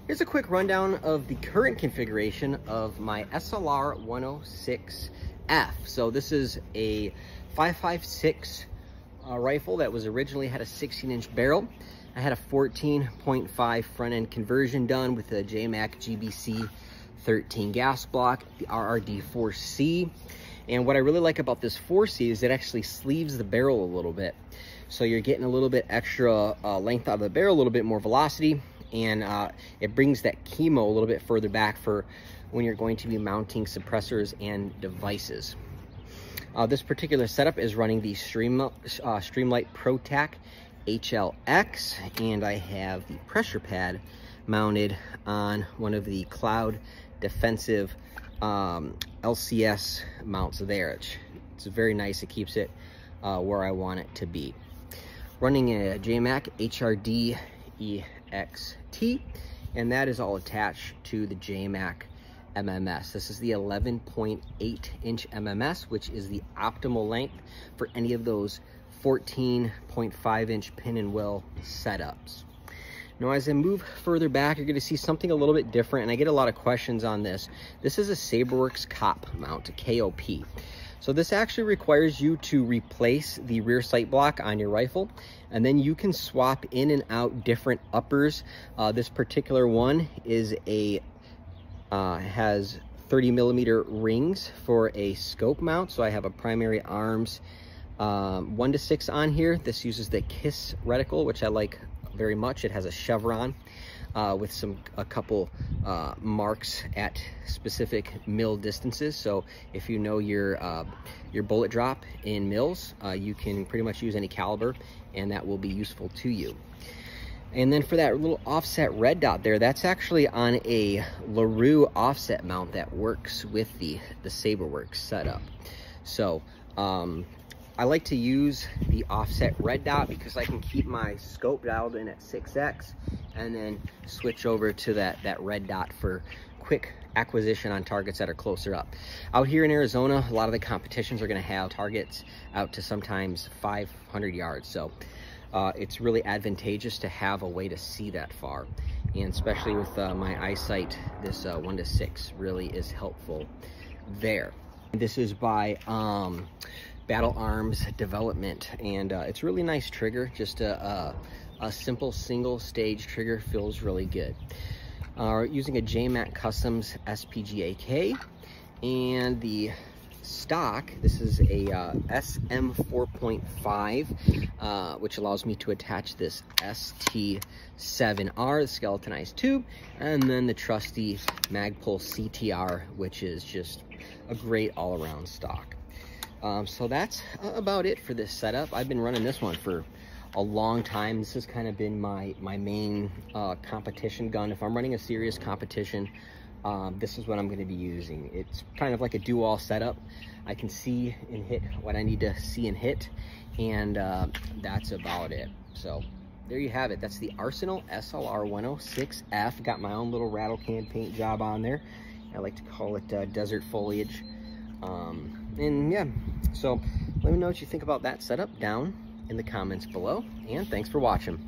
Here's a quick rundown of the current configuration of my SLR-106F. So this is a 5.56 rifle that was originally had a 16-inch barrel. I had a 14.5 front end conversion done with a JMAC GBC 13 gas block, the RRD 4C. And what I really like about this 4C is it actually sleeves the barrel a little bit. So you're getting a little bit extra length out of the barrel, a little bit more velocity, and it brings that chemo a little bit further back for when you're going to be mounting suppressors and devices. This particular setup is running the Streamlight ProTac HLX, and I have the pressure pad mounted on one of the Cloud Defensive LCS mounts there. It's very nice. It keeps it where I want it to be. Running a JMAC HRD EXT, and that is all attached to the JMAC MMS. This is the 11.8-inch MMS, which is the optimal length for any of those 14.5-inch pin and wheel setups. Now, as I move further back, you're going to see something a little bit different, and I get a lot of questions on this. This is a SaberWorks COP mount, a KOP. So this actually requires you to replace the rear sight block on your rifle, and then you can swap in and out different uppers. This particular one is has 30mm rings for a scope mount. So I have a primary arms 1-6 on here. This uses the KISS reticle, which I like very much. It has a chevron with a couple marks at specific mil distances. So if you know your bullet drop in mils, you can pretty much use any caliber, and that will be useful to you. And then for that little offset red dot there, that's actually on a LaRue offset mount that works with the SaberWorks setup. So I like to use the offset red dot because I can keep my scope dialed in at 6x and then switch over to that red dot for quick acquisition on targets that are closer up. Out here in Arizona, a lot of the competitions are going to have targets out to sometimes 500 yards. So it's really advantageous to have a way to see that far. And especially with my eyesight, this 1-6 really is helpful there. This is by Battle Arms Development, and it's a really nice trigger. Just a simple single stage trigger feels really good. Using a JMAC Customs SPGAK, and the stock, this is a SM 4.5, which allows me to attach this ST7R, the skeletonized tube, and then the trusty Magpul CTR, which is just a great all-around stock. So that's about it for this setup. I've been running this one for a long time. This has kind of been my main competition gun. If I'm running a serious competition, this is what I'm going to be using. It's kind of like a do-all setup. I can see and hit what I need to see and hit, and that's about it. So there you have it. That's the Arsenal SLR-106F. Got my own little rattle can paint job on there. I like to call it desert foliage. And yeah, so let me know what you think about that setup down in the comments below, and thanks for watching.